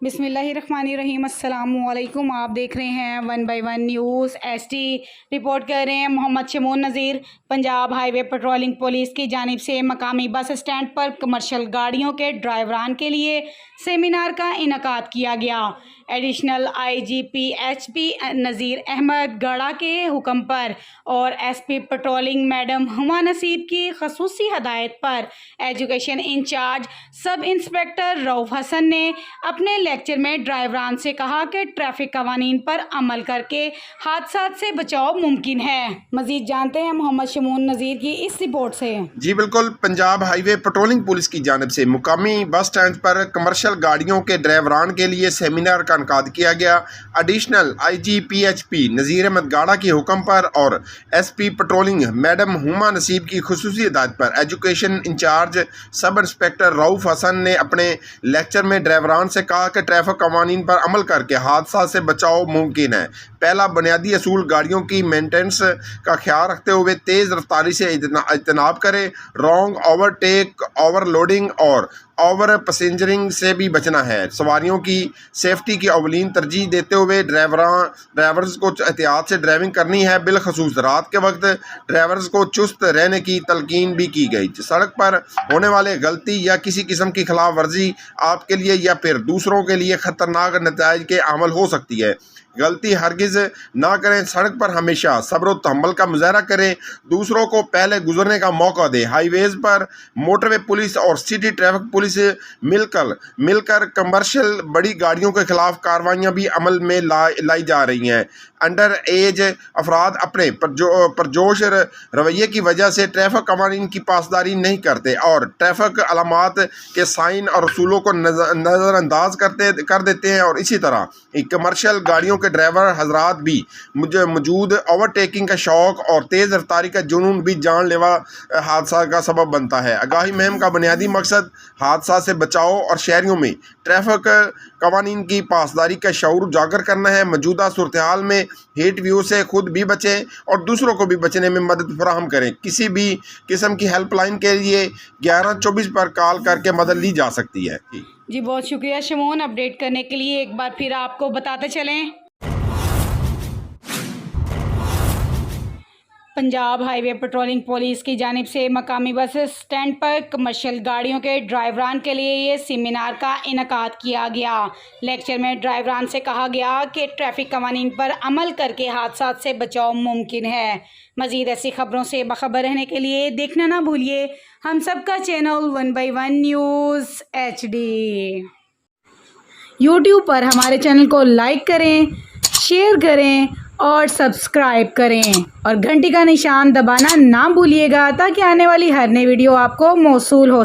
बिस्मिल्लाहिर्रहमानिर्रहीम। अस्सलामुअलैकुम। आप देख रहे हैं 1 बाय 1 न्यूज़ एसटी। रिपोर्ट कर रहे हैं मोहम्मद शमून नज़ीर। पंजाब हाईवे पेट्रोलिंग पुलिस की जानिब से मकामी बस स्टैंड पर कमर्शियल गाड़ियों के ड्राइवरान के लिए सेमिनार का इनेकाद किया गया। एडिशनल IGP HP नज़ीर अहमद गड़ा के हुक्म पर और SP पेट्रोलिंग मैडम हुमा नसीब की खसूसी हदायत पर education incharge sub inspector Rauf Hasan ने अपने लेक्चर में ड्राइवरान से कहा कि ट्रैफिक कवानीन पर अमल करके हादसा से बचाव मुमकिन है। मजीद जानते हैं मोहम्मद शमून नज़ीर की इस रिपोर्ट से। जी बिल्कुल, पंजाब हाईवे पेट्रोलिंग पुलिस की जानिब से मुकामी बस स्टैंड पर कमर्शियल गाड़ियों के ड्राइवरान के लिए सेमिनार का इनेकाद किया गया। एडिशनल IGP HP नज़ीर अहमद गाड़ा के हुक्म पर और SP पेट्रोलिंग मैडम हुमा नसीब की खुसूसी हिदायत पर education incharge sub inspector Rauf Hasan ने अपने लेक्चर में ड्राइवरान से कहा कि ट्रैफिक कवानीन पर अमल करके हादसा से बचाव मुमकिन है। पहला बुनियादी असूल गाड़ियों की मेंटेनेंस का ख्याल रखते हुए तेज़ रफ्तारी से इज्तनाब करें। रॉन्ग ओवरटेक, ओवरलोडिंग और ओवर पैसेंजरिंग से भी बचना है। सवारियों की सेफ्टी की अवलीन तरजीह देते हुए ड्राइवर्स को एहतियात से ड्राइविंग करनी है। बिलखसूस रात के वक्त ड्राइवर्स को चुस्त रहने की तलकीन भी की गई। सड़क पर होने वाले गलती या किसी किस्म की खिलाफ वर्जी आपके लिए या फिर दूसरों के लिए ख़तरनाक नतीजे के आमल हो सकती है। गलती हरगिज़ ना करें। सड़क पर हमेशा सब्र व तहम्मुल का मुजाहरा करें। दूसरों को पहले गुजरने का मौका दें। हाईवेज़ पर मोटरवे पुलिस और सिटी ट्रैफिक पुलिस मिलकर कमर्शियल बड़ी गाड़ियों के खिलाफ कार्रवाइयाँ भी अमल में लाई जा रही हैं। अंडर एज अफराद अपने परजोश रवैये की वजह से ट्रैफिक कवानीन की पासदारी नहीं करते और ट्रैफिक अलामात के साइन और रसूलों को नज़रअंदाज कर देते हैं। और इसी तरह कमर्शियल गाड़ियों के ड्राइवर हजरात भी मौजूद ओवरटेकिंग का शौक और तेज़ रफ्तारी का जुनून भी जानलेवा हादसा का सबब बनता है। आगाही मुहिम का बुनियादी मकसद हादसा से बचाव और शहरियों में ट्रैफिक कवानीन की पासदारी का शऊर उजागर करना है। मौजूदा सूरत हाल में हेट व्यू से खुद भी बचें और दूसरों को भी बचने में मदद फराहम करें। किसी भी किस्म की हेल्पलाइन के लिए 1124 पर कॉल करके मदद ली जा सकती है। जी बहुत शुक्रिया शमून। अपडेट करने के लिए एक बार फिर आपको बताते चलें, पंजाब हाईवे पेट्रोलिंग पुलिस की जानिब से मकामी बस स्टैंड पर कमर्शियल गाड़ियों के ड्राइवरान के लिए ये सेमिनार का इनेकाद किया गया। लेक्चर में ड्राइवरान से कहा गया कि ट्रैफिक कवानीन पर अमल करके हादसा से बचाव मुमकिन है। मज़ीद ऐसी खबरों से बाखबर रहने के लिए देखना ना भूलिए हम सबका channel 1 by 1 news HD। YouTube पर हमारे चैनल को लाइक करें, शेयर करें और सब्सक्राइब करें और घंटी का निशान दबाना ना भूलिएगा ताकि आने वाली हर नई वीडियो आपको मौसूल हो।